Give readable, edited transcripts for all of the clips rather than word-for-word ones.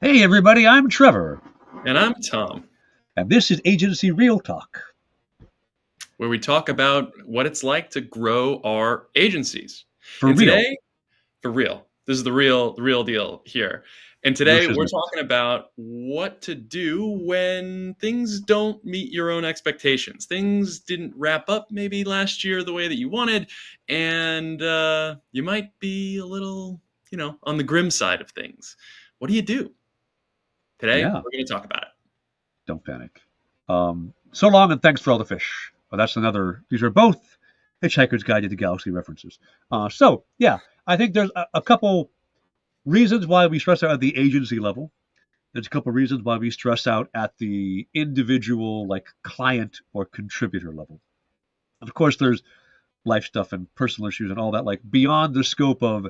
Hey everybody, I'm Trevor, And I'm Tom, and this is Agency Real Talk. where we talk about what it's like to grow our agencies. For And real. today, for real, this is the real deal here. And No today we're shiznit. talking about what to do when things don't meet your own expectations. Things didn't wrap up maybe last year the way that you wanted, and you might be a little, on the grim side of things. What do you do? Today, Yeah, we're going to talk about it. don't panic. So long and thanks for all the fish. Well, these are both Hitchhiker's Guide to the Galaxy references. Yeah, I think there's a couple reasons why we stress out at the agency level. There's a couple reasons why we stress out at the individual, like client or contributor level. And of course, there's life stuff and personal issues and all that, like beyond the scope of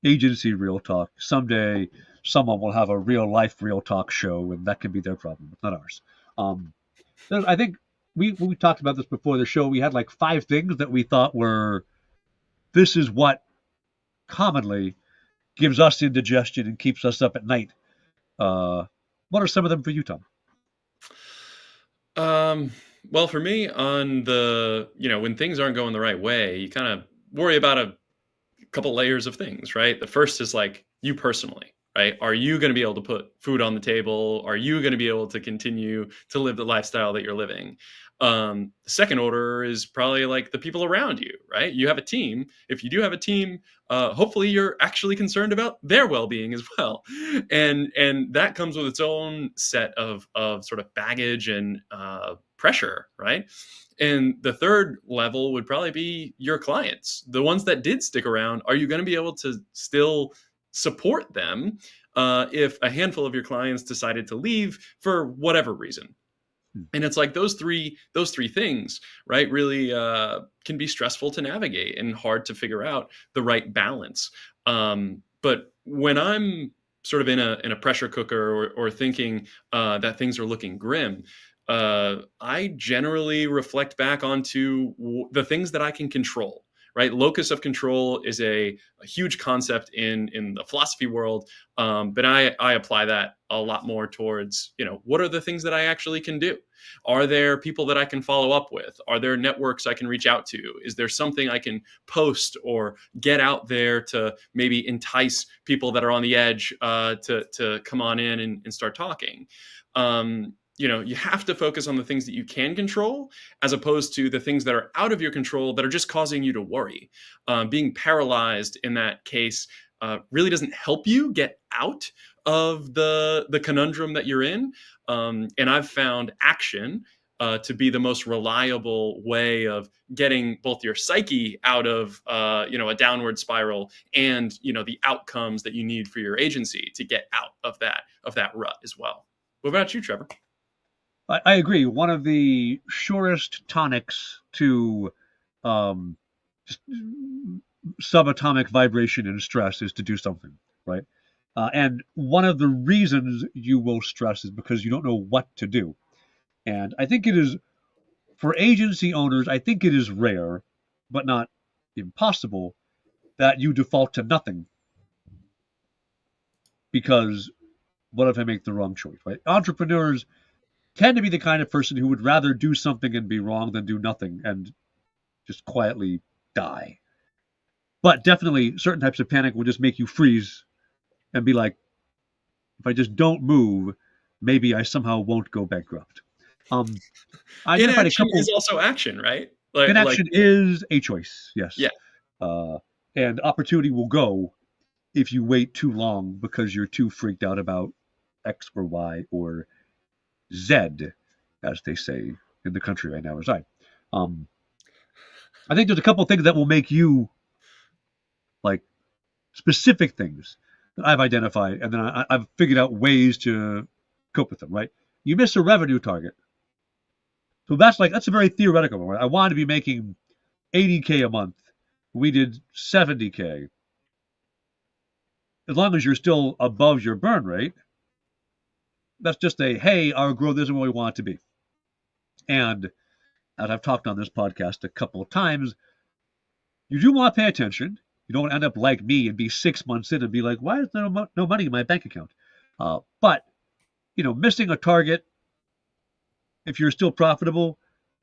agency real talk. Someday, someone will have a real life real talk show, and that can be their problem. It's not ours. Um, I think we talked about this before the show. We had like 5 things that we thought were this is what commonly gives us indigestion and keeps us up at night. What are some of them for you, Tom? Um, well, for me, when things aren't going the right way, you kind of worry about a couple layers of things, right? The first is like you personally, right? Are you going to be able to put food on the table? Are you going to be able to continue to live the lifestyle that you're living? The second order is probably like the people around you, right? You have a team. If you do have a team, hopefully you're actually concerned about their well-being as well, and that comes with its own set of sort of baggage and pressure, right? And the third level would probably be your clients, the ones that did stick around. Are you going to be able to still support them if a handful of your clients decided to leave for whatever reason? And it's like those three things, right, really can be stressful to navigate and hard to figure out the right balance. But when I'm sort of in a pressure cooker or thinking that things are looking grim, I generally reflect back onto the things that I can control. Right, locus of control is a huge concept in the philosophy world, but I apply that a lot more towards what are the things that I actually can do. Are there people that I can follow up with? Are there networks I can reach out to? Is there something I can post or get out there to maybe entice people that are on the edge to come on in and start talking? You have to focus on the things that you can control as opposed to the things that are out of your control that are just causing you to worry. Being paralyzed in that case really doesn't help you get out of the conundrum that you're in. And I've found action to be the most reliable way of getting both your psyche out of a downward spiral and the outcomes that you need for your agency to get out of that rut as well. What about you, Trevor? I agree. One of the surest tonics to um, just subatomic vibration and stress is to do something, right? And one of the reasons you will stress is because you don't know what to do. And I think it is, for agency owners, I think it is rare, but not impossible, that you default to nothing because what if I make the wrong choice, right? Entrepreneurs tend to be the kind of person who would rather do something and be wrong than do nothing and just quietly die. But definitely, certain types of panic will just make you freeze and be like, if I just don't move, maybe I somehow won't go bankrupt. Um, I identified a Inaction couple. is also action, right? Like Inaction is a choice, yeah. yes. Uh, and opportunity will go if you wait too long because you're too freaked out about X or Y or Z, as they say in the country right now, reside. Um, I think there's a couple things that will make you like specific things that I've identified, and then I've figured out ways to cope with them. Right? You miss a revenue target, so that's a very theoretical one. Right? I wanted to be making 80K a month. We did 70K. As long as you're still above your burn rate, that's just a hey, our growth isn't what we want it to be. And as I've talked on this podcast a couple of times, you do want to pay attention. You don't want to end up like me and be 6 months in and be like, why is there no money in my bank account? But missing a target, if you're still profitable,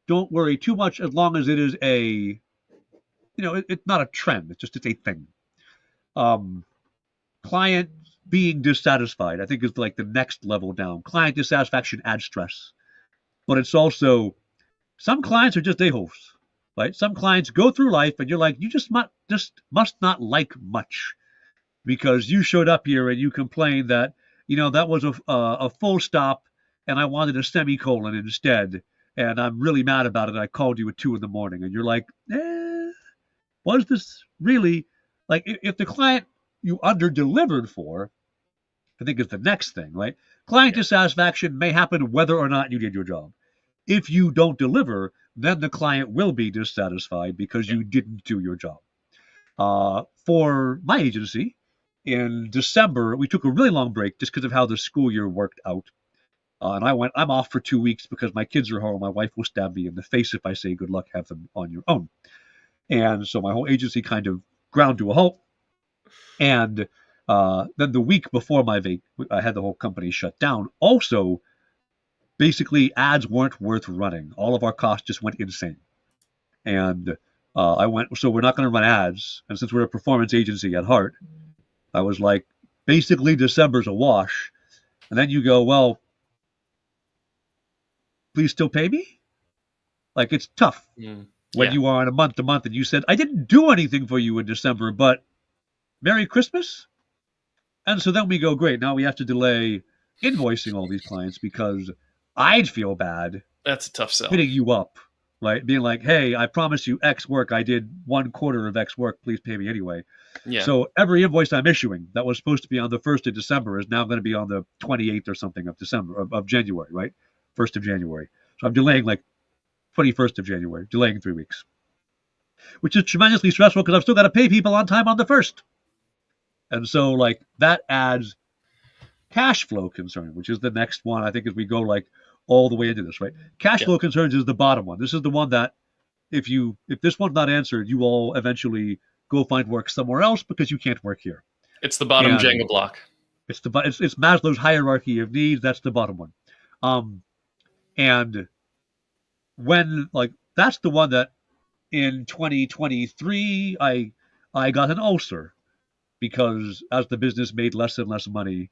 don't worry too much as long as it is it's not a trend. It's a thing. Um, Client being dissatisfied, I think, is like the next level down. Client dissatisfaction adds stress, but it's also some clients are just a-holes, right? Some clients go through life and you're like, you just must not like much because you showed up here and you complained that that was a full stop and I wanted a semicolon instead, and I'm really mad about it. I called you at 2 in the morning, and you're like, was this really like if the client you under delivered for? I think is the next thing, right? Client dissatisfaction may happen whether or not you did your job. If you don't deliver, then the client will be dissatisfied because Yeah. you didn't do your job. For my agency, in December, we took a really long break just because of how the school year worked out. And I'm off for 2 weeks because my kids are home. My wife will stab me in the face if I say, good luck, have them on your own. And so my whole agency kind of ground to a halt. And then the week before I had the whole company shut down. Also, basically, ads weren't worth running. All of our costs just went insane. And I went, so we're not going to run ads. And since we're a performance agency at heart, I was like, basically, December's a wash. And then you go, well, please still pay me? Like, it's tough when Yeah. you are on a month to month and you said, I didn't do anything for you in December, but Merry Christmas? And so then we go, great, now we have to delay invoicing all these clients because I'd feel bad That's a tough sell. hitting you up, right? Being like, hey, I promised you X work. I did 1/4 of X work. Please pay me anyway. Yeah. So every invoice I'm issuing that was supposed to be on the 1st of December is now going to be on the 28th or something of December, of January, right? 1st of January. So I'm delaying like 21st of January, delaying 3 weeks, which is tremendously stressful because I've still got to pay people on time on the 1st. And so like that adds cash flow concern, which is the next one, I think, as we go like all the way into this, right? Cash Yeah. flow concerns is the bottom one. This is the one that if this one's not answered, you all eventually go find work somewhere else because you can't work here. It's the bottom And Jenga block. it's Maslow's hierarchy of needs. That's the bottom one. And when like that's the one that in 2023 I got an ulcer because as the business made less and less money,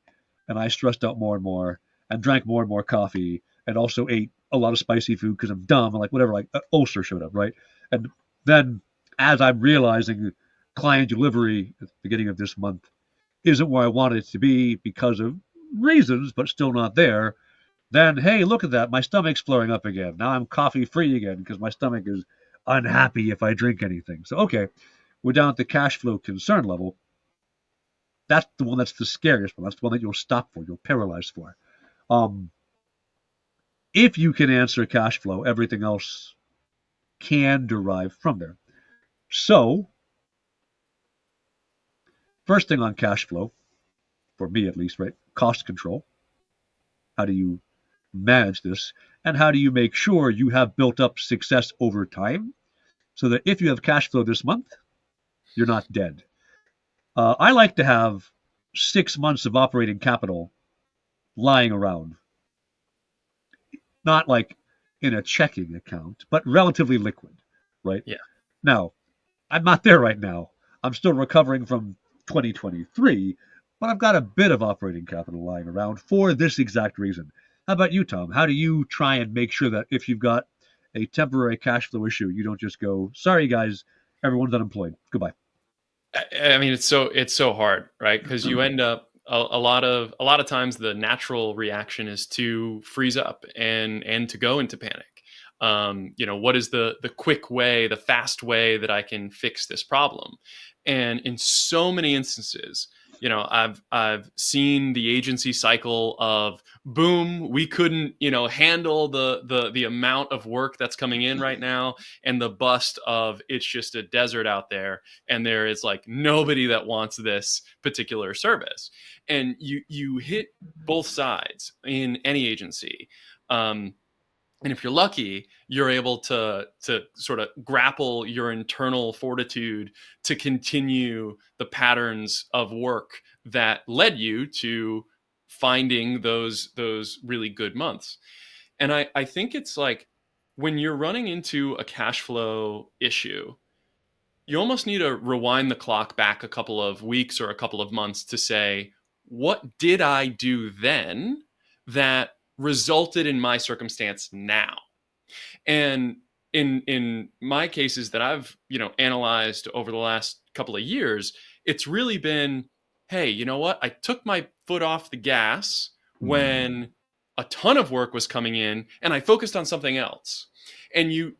and I stressed out more and more, and drank more and more coffee, and also ate a lot of spicy food because I'm dumb, and like whatever, like ulcer showed up, right? And then as I'm realizing client delivery at the beginning of this month isn't where I want it to be because of reasons, but still not there, then hey, look at that, my stomach's flaring up again. Now I'm coffee free again because my stomach is unhappy if I drink anything. So okay, we're down at the cash flow concern level. That's the one that's the scariest one. That's the one that you'll stop for, you'll paralyze for. Um, if you can answer cash flow, everything else can derive from there. So, first thing on cash flow, for me at least, right? Cost control. How do you manage this? And how do you make sure you have built up success over time so that if you have cash flow this month, you're not dead? I like to have 6 months of operating capital lying around, not like in a checking account, but relatively liquid, right? Yeah. Now, I'm not there right now. I'm still recovering from 2023, but I've got a bit of operating capital lying around for this exact reason. How about you, Tom? How do you try and make sure that if you've got a temporary cash flow issue, you don't just go, sorry guys, everyone's unemployed. Goodbye. I mean, it's so hard, right? Because you end up a lot of times the natural reaction is to freeze up and to go into panic. What is the quick way, the fast way that I can fix this problem? And in so many instances, I've seen the agency cycle of boom, we couldn't handle the amount of work that's coming in right now, and the bust of it's just a desert out there, and there is like nobody that wants this particular service, and you hit both sides in any agency. And if you're lucky, you're able to sort of grapple your internal fortitude to continue the patterns of work that led you to finding those really good months. And I think it's like when you're running into a cash flow issue, you almost need to rewind the clock back a couple of weeks or a couple of months to say, what did I do then that resulted in my circumstance now? And in my cases that I've, analyzed over the last couple of years, it's really been, hey, you know what? I took my foot off the gas when a ton of work was coming in and I focused on something else. And you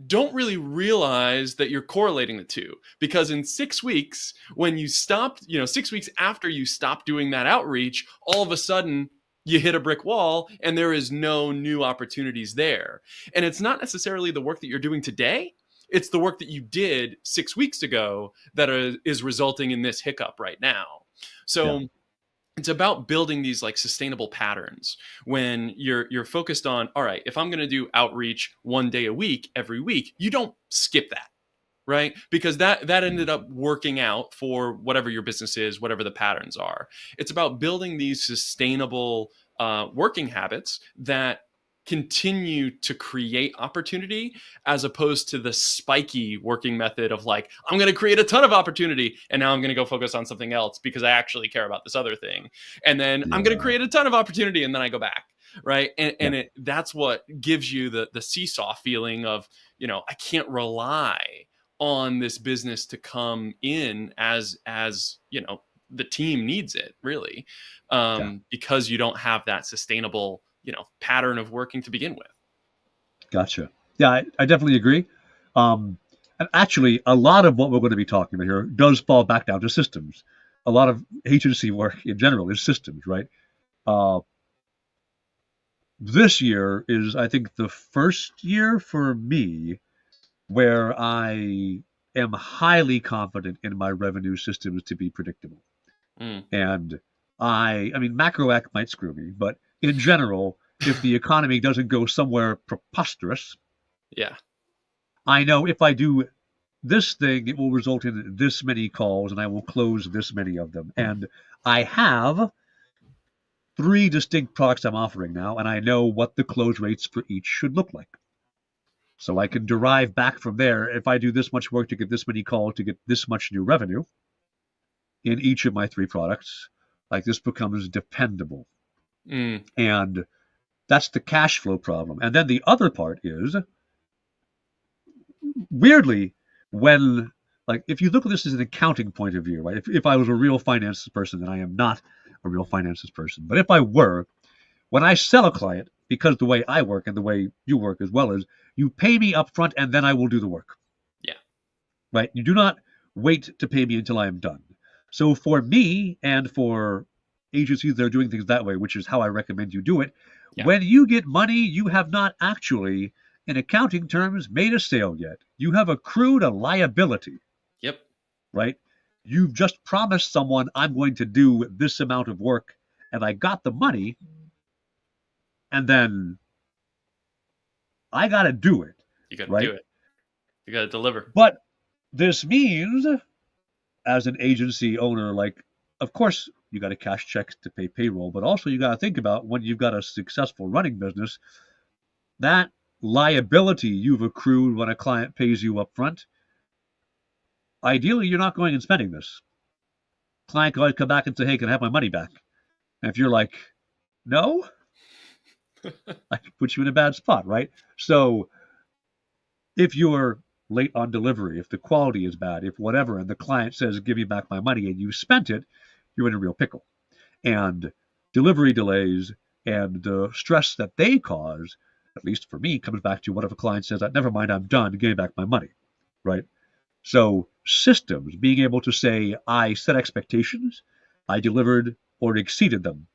don't really realize that you're correlating the two, because in 6 weeks, when you stopped, 6 weeks after you stopped doing that outreach, all of a sudden you hit a brick wall and there is no new opportunities there. And it's not necessarily the work that you're doing today. It's the work that you did 6 weeks ago that is resulting in this hiccup right now. So it's about building these like sustainable patterns when you're focused on, all right, if I'm going to do outreach 1 day a week, every week, you don't skip that, right? Because that ended up working out for whatever your business is, whatever the patterns are. It's about building these sustainable working habits that continue to create opportunity, as opposed to the spiky working method of like, I'm going to create a ton of opportunity and now I'm going to go focus on something else because I actually care about this other thing. And then I'm going to create a ton of opportunity and then I go back. Right. And that's what gives you the seesaw feeling of, I can't rely on this business to come in as the team needs it, really, because you don't have that sustainable pattern of working to begin with. Gotcha. Yeah, I definitely agree. And actually, a lot of what we're going to be talking about here does fall back down to systems. A lot of agency work in general is systems, right? This year is, I think, the first year for me where I am highly confident in my revenue systems to be predictable. And I mean, macroec might screw me, but in general, if the economy doesn't go somewhere preposterous, I know if I do this thing, it will result in this many calls and I will close this many of them. And I have 3 distinct products I'm offering now, and I know what the close rates for each should look like. So I can derive back from there, if I do this much work to get this many calls to get this much new revenue in each of my 3 products, like this becomes dependable. And that's the cash flow problem. And then the other part is, weirdly, when, like, if you look at this as an accounting point of view, right? If I was a real finances person, and I am not a real finances person, but if I were, when I sell a client, because the way I work and the way you work as well is, you pay me up front and then I will do the work. Right? You do not wait to pay me until I am done. So for me and for agencies that are doing things that way, which is how I recommend you do it, when you get money, you have not actually, in accounting terms, made a sale yet. You have accrued a liability. Right? You've just promised someone, I'm going to do this amount of work, and I got the money, and then I got to do it. You got to do it. You got to deliver. But this means, as an agency owner, like, of course, you got to cash checks to pay payroll, but also you got to think about, when you've got a successful running business, that liability you've accrued when a client pays you up front, ideally, you're not going and spending this. Client can always come back and say, hey, can I have my money back? And if you're like, no, I can put you in a bad spot, right? So if you're late on delivery, if the quality is bad, if whatever, and the client says, give me back my money, and you spent it, you're in a real pickle. And delivery delays and the stress that they cause, at least for me, comes back to what if a client says, never mind, I'm done, give me back my money, right? So systems, being able to say, I set expectations, I delivered or exceeded them,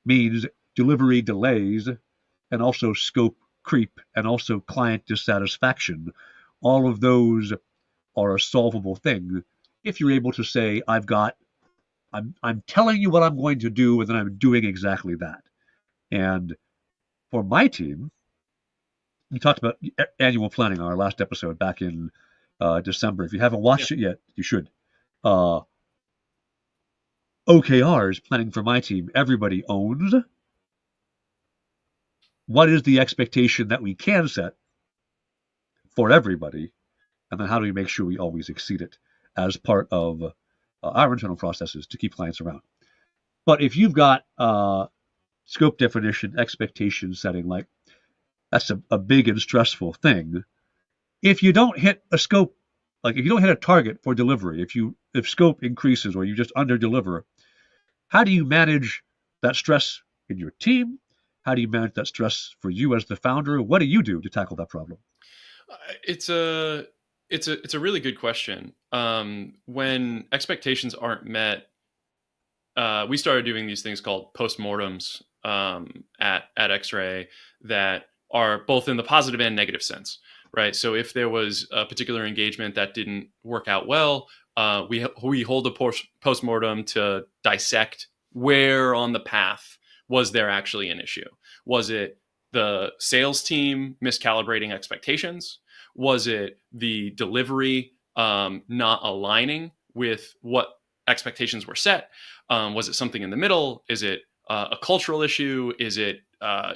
means delivery delays and also scope creep and also client dissatisfaction. All of those are a solvable thing if you're able to say, I'm telling you what I'm going to do, and then I'm doing exactly that. And for my team, we talked about annual planning on our last episode back in December. If you haven't watched it yet, you should. OKRs, planning for my team, everybody owns. What is the expectation that we can set for everybody? And then how do we make sure we always exceed it as part of our internal processes to keep clients around? But if you've got scope definition, expectation setting, like that's a big and stressful thing. If you don't hit a scope, like if you don't hit a target for delivery, if scope increases or you just under deliver, how do you manage that stress in your team? How do you manage that stress for you as the founder? What do you do to tackle that problem? It's a it's a really good question. When expectations aren't met, we started doing these things called postmortems at X-Ray that are both in the positive and negative sense, right? So if there was a particular engagement that didn't work out well, we hold a postmortem to dissect where on the path was there actually an issue. Was it the sales team miscalibrating expectations? Was it the delivery not aligning with what expectations were set? Was it something in the middle? Is it a cultural issue? Is it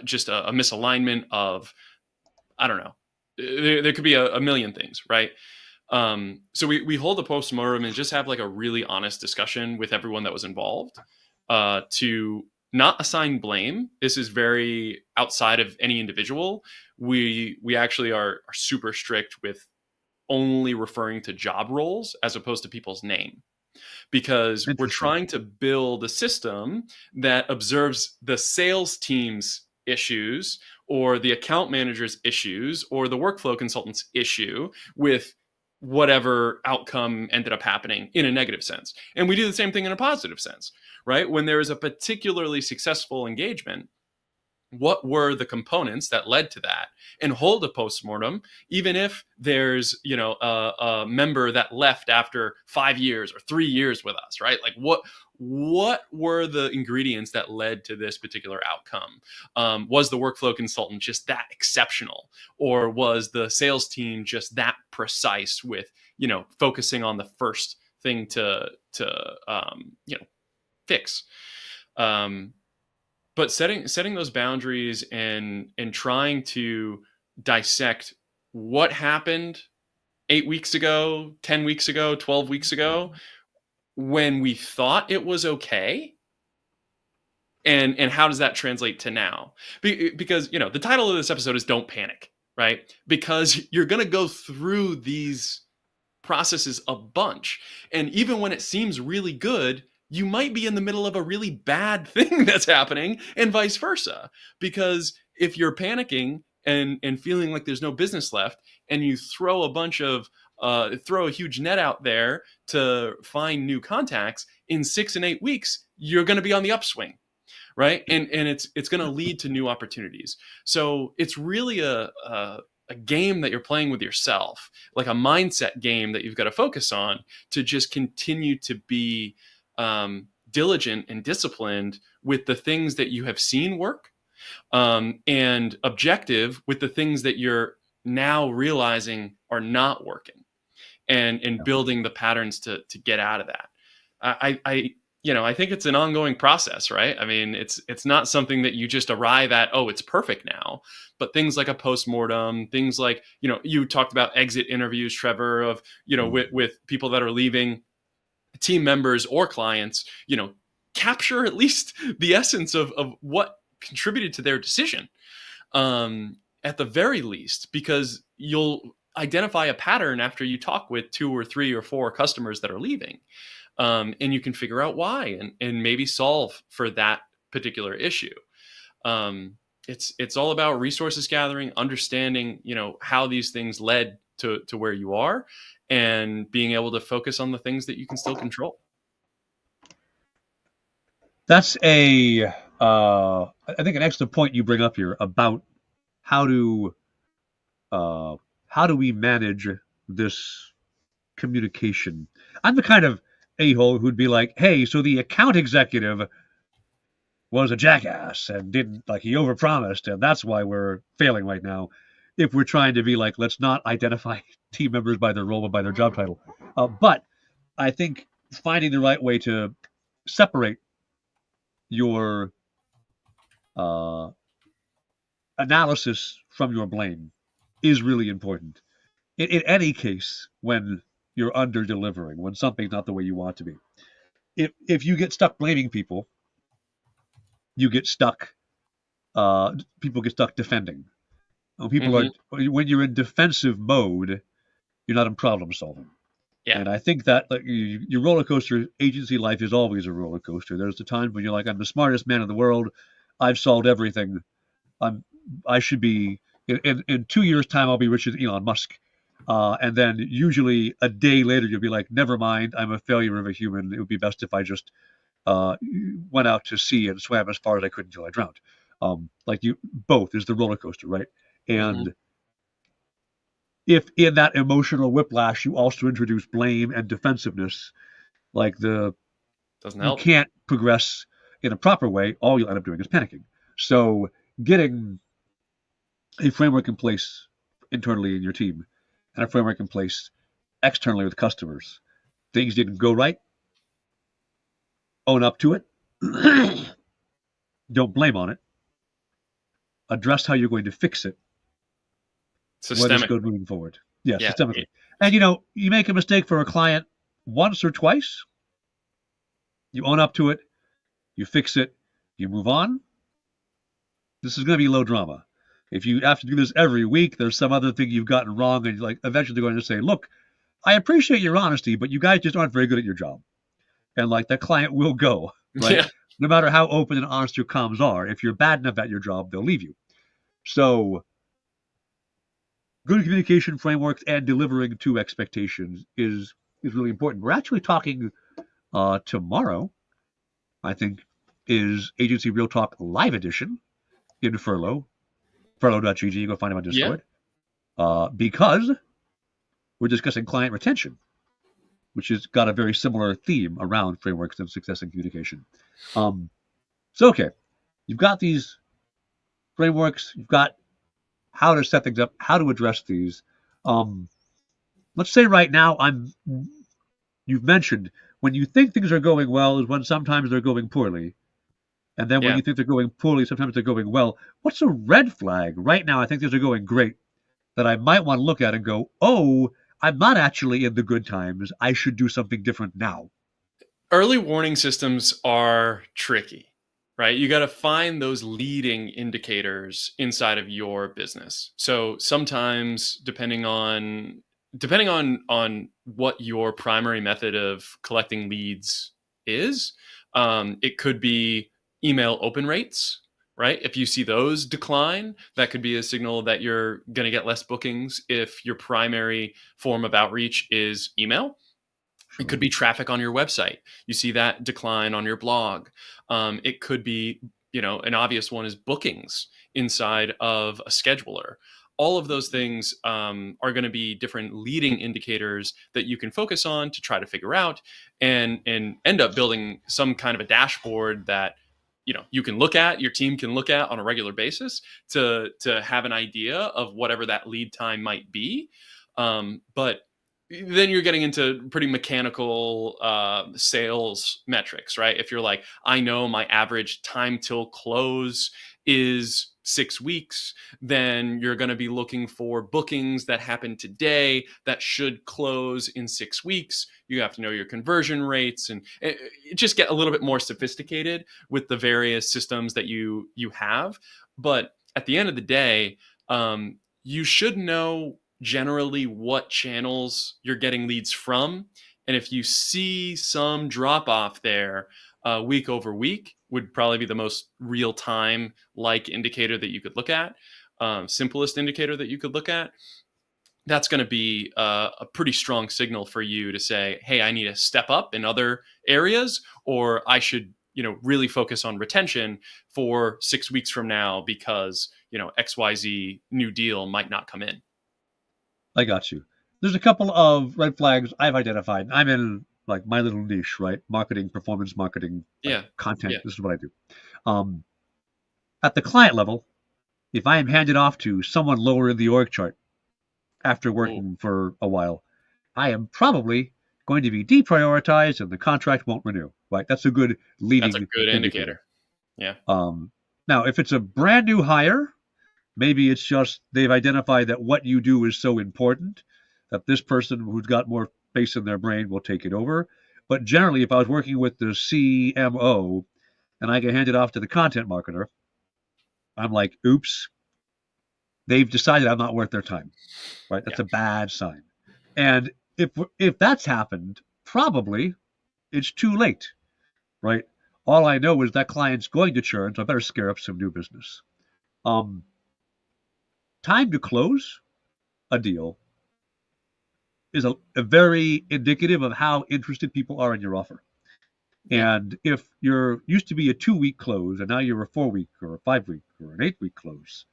just a misalignment of, I don't know. There could be a million things, right? So we hold a postmortem and just have like a really honest discussion with everyone that was involved to not assign blame. This is very outside of any individual. We actually are super strict with only referring to job roles as opposed to people's name, because we're trying to build a system that observes the sales team's issues or the account manager's issues or the workflow consultant's issue with whatever outcome ended up happening in a negative sense. And we do the same thing in a positive sense, right? When there is a particularly successful engagement, what were the components that led to that, and hold a postmortem, even if there's a member that left after 5 years or 3 years with us, right? Like what were the ingredients that led to this particular outcome? Was the workflow consultant just that exceptional, or was the sales team just that precise with focusing on the first thing to fix? But setting those boundaries and trying to dissect what happened 8 weeks ago, 10 weeks ago, 12 weeks ago, when we thought it was okay, and how does that translate to now? Because the title of this episode is "Don't Panic," right? Because you're going to go through these processes a bunch, and even when it seems really good, you might be in the middle of a really bad thing that's happening, and vice versa. Because if you're panicking and feeling like there's no business left, and you throw a huge net out there to find new contacts, in 6 and 8 weeks, you're going to be on the upswing, right? And it's going to lead to new opportunities. So it's really a game that you're playing with yourself, like a mindset game that you've got to focus on to just continue to be diligent and disciplined with the things that you have seen work, and objective with the things that you're now realizing are not working, and building the patterns to get out of that. I think it's an ongoing process, right? I mean, it's not something that you just arrive at, oh, it's perfect now. But things like a postmortem, things like, you talked about exit interviews, Trevor, of, with people that are leaving, team members or clients, capture at least the essence of what contributed to their decision, at the very least, because you'll identify a pattern after you talk with 2 or 3 or 4 customers that are leaving, and you can figure out why, and maybe solve for that particular issue. It's all about resources gathering, understanding how these things led to where you are, and being able to focus on the things that you can still control. That's I think an excellent point you bring up here about how do we manage this communication. I'm the kind of a-hole who'd be like, hey, so the account executive was a jackass and didn't, like, he overpromised, and that's why we're failing right now. If we're trying to be like, let's not identify team members by their role but by their job title. But I think finding the right way to separate your uh, analysis from your blame is really important. In any case, when you're under delivering, when something's not the way you want to be. If you get stuck blaming people, you get stuck. People get stuck defending. Hmm. When you're in defensive mode, you're not in problem solving. Yeah. And I think that like, your roller coaster agency life is always a roller coaster. There's the times when you're like, I'm the smartest man in the world. I've solved everything. I'm I should be in 2 years' time I'll be richer than Elon Musk. And then usually a day later you'll be like, never mind, I'm a failure of a human. It would be best if I just uh, went out to sea and swam as far as I could until I drowned. Like you both is the roller coaster, right? Hmm. And if in that emotional whiplash you also introduce blame and defensiveness, like Doesn't you help. can't progress in a proper way, all you'll end up doing is panicking. So getting a framework in place internally in your team and a framework in place externally with customers. Things didn't go right, own up to it. Don't blame on it. Address how you're going to fix it when it's Systemic. good moving forward. Yeah, Yeah. systemically. And you make a mistake for a client once or twice, you own up to it, you fix it, you move on. This is going to be low drama. If you have to do this every week, there's some other thing you've gotten wrong, and like eventually they're going to say, "Look, I appreciate your honesty, but you guys just aren't very good at your job." And like the client will go, right? Yeah. No matter how open and honest your comms are, if you're bad enough at your job, they'll leave you. So good communication frameworks and delivering to expectations is really important. We're actually talking tomorrow, I think, is Agency Real Talk Live Edition in Furlough, furlough.gg. You go find them on Yeah. Discord. Because we're discussing client retention, which has got a very similar theme around frameworks and success in communication. So, okay, you've got these frameworks, you've got how to set things up, how to address these. Um, let's say right now you've mentioned when you think things are going well is when sometimes they're going poorly. And then when Yeah. you think they're going poorly, sometimes they're going well. What's a red flag? Right now, I think things are going great that I might want to look at and go, oh, I'm not actually in the good times. I should do something different now. Early warning systems are tricky, right? You got to find those leading indicators inside of your business. So sometimes depending on what your primary method of collecting leads is, it could be email open rates, right? If you see those decline, that could be a signal that you're going to get less bookings if your primary form of outreach is email. It Sure. could be traffic on your website. You see that decline on your blog. It could be, an obvious one is bookings inside of a scheduler. All of those things are going to be different leading indicators that you can focus on to try to figure out and end up building some kind of a dashboard that you can look at, your team can look at on a regular basis to have an idea of whatever that lead time might be. But then you're getting into pretty mechanical sales metrics, right? If you're like, I know my average time till close is 6 weeks, then you're going to be looking for bookings that happen today that should close in 6 weeks. You have to know your conversion rates and just get a little bit more sophisticated with the various systems that you have. But at the end of the day, you should know generally what channels you're getting leads from. And if you see some drop off there week over week, would probably be the most real time like indicator that you could look at, simplest indicator that you could look at. That's going to be a pretty strong signal for you to say, hey, I need to step up in other areas, or I should really focus on retention for 6 weeks from now because XYZ new deal might not come in. I got you. There's a couple of red flags I've identified. I'm in like my little niche, right? Marketing, performance marketing, like Yeah. content. Yeah. This is what I do. Um, at the client level, if I am handed off to someone lower in the org chart after Oh, working for a while, I am probably going to be deprioritized and the contract won't renew. Right? That's a good That's a leading good indicator. indicator. Yeah. Now, if it's a brand new hire, maybe it's just they've identified that what you do is so important that this person who's got more space in their brain will take it over. But generally, if I was working with the CMO and I get handed off to the content marketer, I'm like, oops, they've decided I'm not worth their time. Right? That's Yeah. a bad sign. And if that's happened, probably it's too late. Right? All I know is that client's going to churn, so I better scare up some new business. Um, Time to close a deal is a very indicative of how interested people are in your offer. Yeah. And if you're used to be a 2-week close and now you're a 4-week or a 5-week or an 8-week close,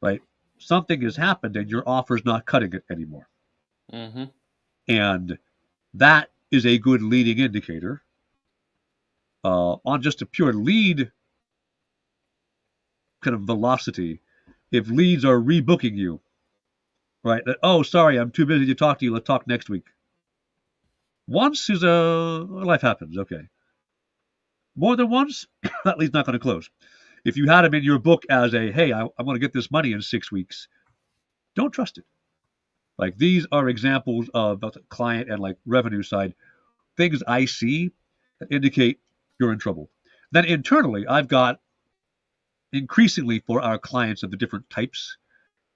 right? Something has happened and your offer's not cutting it anymore. Mm-hmm. And that is a good leading indicator. On just a pure lead kind of velocity, if leads are rebooking you, right? That, oh, sorry, I'm too busy to talk to you. Let's talk next week. Once is life happens. Okay. More than once, that lead's not going to close. If you had them in your book as a, hey, I'm going to get this money in 6 weeks, don't trust it. Like these are examples of the client and like revenue side things I see that indicate you're in trouble. Then internally, I've got increasingly for our clients of the different types,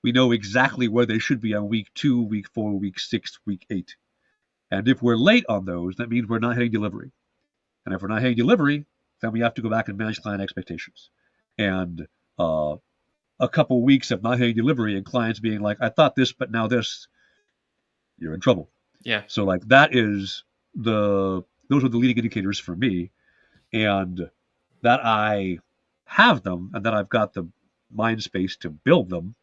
we know exactly where they should be on week 2, week 4, week 6, week 8. And if we're late on those, that means we're not hitting delivery. And if we're not hitting delivery, then we have to go back and manage client expectations. And a couple weeks of not hitting delivery and clients being like, I thought this, but now this, you're in trouble. Yeah. So like those are the leading indicators for me. And that I have them and that I've got the mind space to build them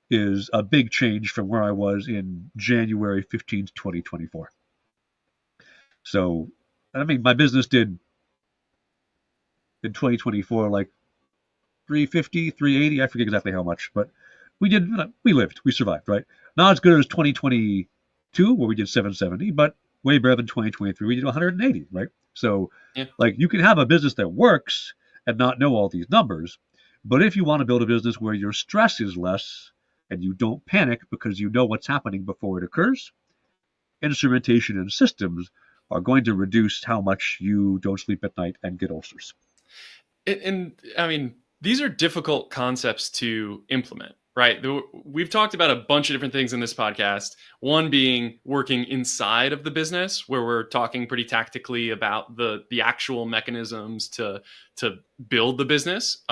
is a big change from where I was in January 15th, 2024. So, I mean, my business did in 2024 like 350, 380, I forget exactly how much, but we lived, we survived, right? Not as good as 2022 where we did 770, but way better than 2023 we did 180, right? So, Yeah. like you can have a business that works and not know all these numbers, but if you want to build a business where your stress is less and you don't panic because you know what's happening before it occurs, instrumentation and systems are going to reduce how much you don't sleep at night and get ulcers. And I mean, these are difficult concepts to implement, right? We've talked about a bunch of different things in this podcast. One being working inside of the business, where we're talking pretty tactically about the actual mechanisms to build the business.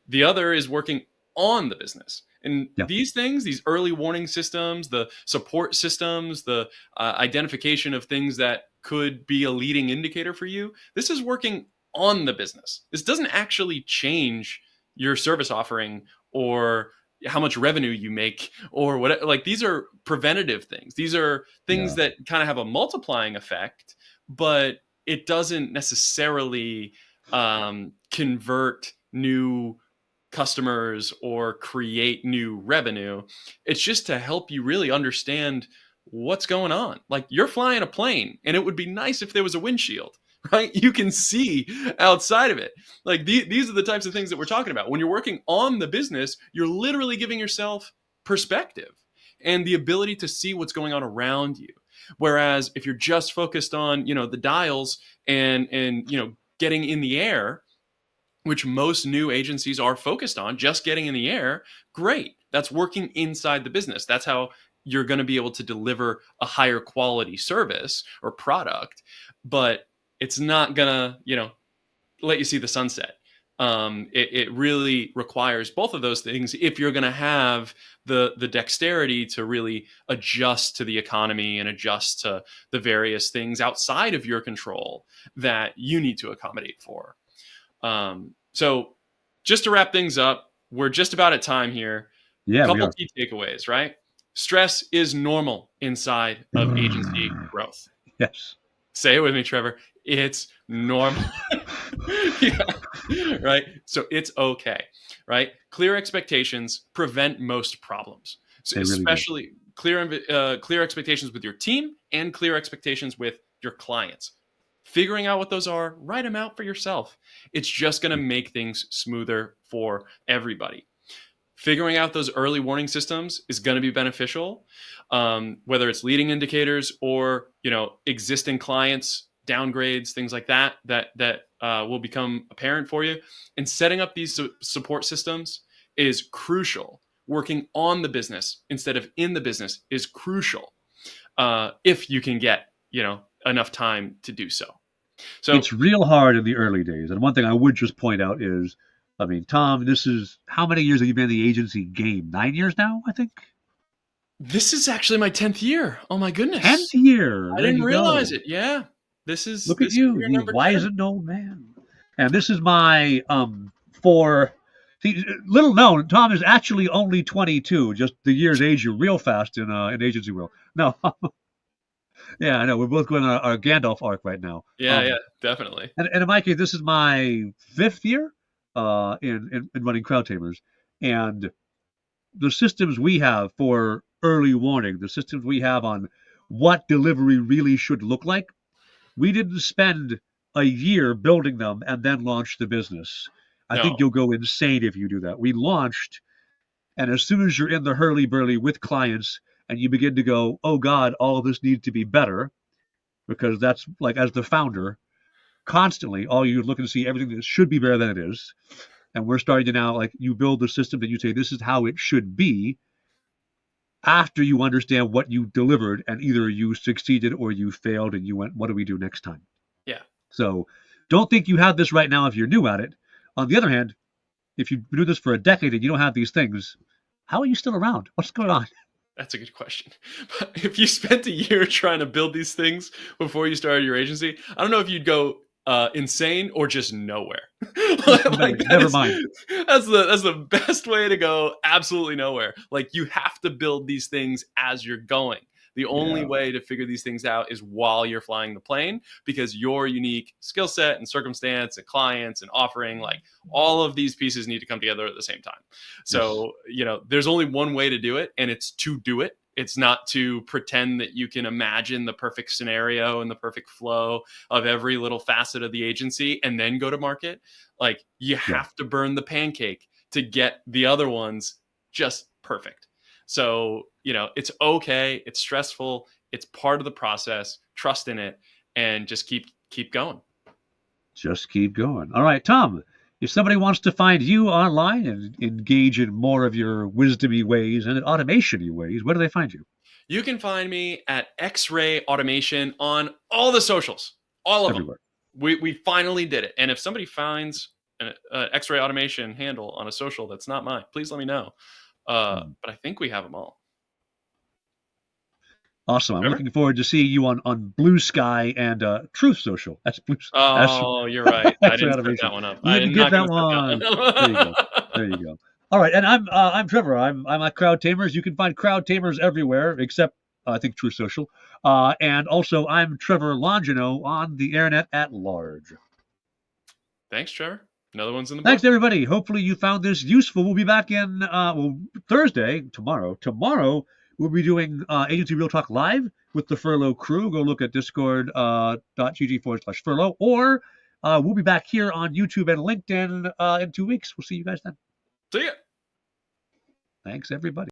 The other is working on the business. And Yeah. these things, these early warning systems, the support systems, the identification of things that could be a leading indicator for you, this is working on the business. This doesn't actually change your service offering or how much revenue you make or what. Like these are preventative things. These are things that kind of have a multiplying effect, but it doesn't necessarily convert new customers or create new revenue. It's just to help you really understand what's going on. Like you're flying a plane and it would be nice if there was a windshield, right? You can see outside of it. Like these are the types of things that we're talking about. When you're working on the business, you're literally giving yourself perspective and the ability to see what's going on around you. Whereas if you're just focused on, the dials and getting in the air, which most new agencies are focused on, just getting in the air, great. That's working inside the business. That's how you're going to be able to deliver a higher quality service or product, but it's not going to, let you see the sunset. It really requires both of those things if you're going to have the dexterity to really adjust to the economy and adjust to the various things outside of your control that you need to accommodate for. So just to wrap things up, we're just about at time here. Yeah, Couple key takeaways, right? Stress is normal inside of agency growth. Yes. Say it with me, Trevor. It's normal. Yeah. Right. So it's okay. Right. Clear expectations prevent most problems. So They really do. clear expectations with your team and clear expectations with your clients. Figuring out what those are, write them out for yourself. It's just going to make things smoother for everybody. Figuring out those early warning systems is going to be beneficial, whether it's leading indicators or existing clients downgrades, things like that will become apparent for you. And setting up these support systems is crucial. Working on the business instead of in the business is crucial, if you can get enough time to do so. So it's real hard in the early days. And one thing I would just point out is, I mean, Tom, this is how many years have you been in the agency game? 9 years now, I think. This is actually my 10th year. Oh my goodness. 10th year. I didn't realize it. Yeah. This is look at you, you wizened old man. And this is my little known, Tom is actually only 22. Just the years age you real fast in agency world. No. Yeah, I know. We're both going on our Gandalf arc right now. Yeah, definitely. And in my case, this is my 5th year in running crowd tamers. And the systems we have for early warning, the systems we have on what delivery really should look like, we didn't spend a year building them and then launch the business. I think you'll go insane if you do that. We launched, and as soon as you're in the hurly-burly with clients and you begin to go, oh God, all of this needs to be better, because that's like, as the founder, constantly, all you're looking to see everything that should be better than it is. And we're starting to now, like, you build the system that you say, this is how it should be, after you understand what you delivered, and either you succeeded or you failed and you went, what do we do next time? Yeah. So don't think you have this right now if you're new at it. On the other hand, if you do this for a decade and you don't have these things, how are you still around? What's going on? That's a good question. But if you spent a year trying to build these things before you started your agency, I don't know if you'd go insane or just nowhere. Never mind. That's the best way to go. Absolutely nowhere. Like, you have to build these things as you're going. The only way to figure these things out is while you're flying the plane, because your unique skill set and circumstance and clients and offering, like, all of these pieces need to come together at the same time. So, there's only one way to do it, and it's to do it. It's not to pretend that you can imagine the perfect scenario and the perfect flow of every little facet of the agency and then go to market. Like, you have to burn the pancake to get the other ones just perfect. So, it's okay. It's stressful. It's part of the process. Trust in it and just keep going. Just keep going. All right, Tom, if somebody wants to find you online and engage in more of your wisdom-y ways and automation-y ways, where do they find you? You can find me at X-Ray Automation on all the socials, all of Everywhere. them. We finally did it. And if somebody finds an X-Ray Automation handle on a social that's not mine, please let me know. But I think we have them all. Awesome. I'm looking forward to seeing you on Blue Sky and Truth Social. That's Blue Sky. Oh, you're right. I didn't set that one up. You didn't get that one. There you go. All right. And I'm Trevor. I'm at Crowd Tamers. You can find Crowd Tamers everywhere except I think Truth Social. And also I'm Trevor Longino on the internet at large. Thanks, Trevor. Another one's in the book. Thanks, everybody. Hopefully you found this useful. We'll be back in Thursday, tomorrow. Tomorrow, we'll be doing Agency Real Talk Live with the Furlough crew. Go look at discord.gg/furlough. Or we'll be back here on YouTube and LinkedIn in 2 weeks. We'll see you guys then. See ya. Thanks, everybody.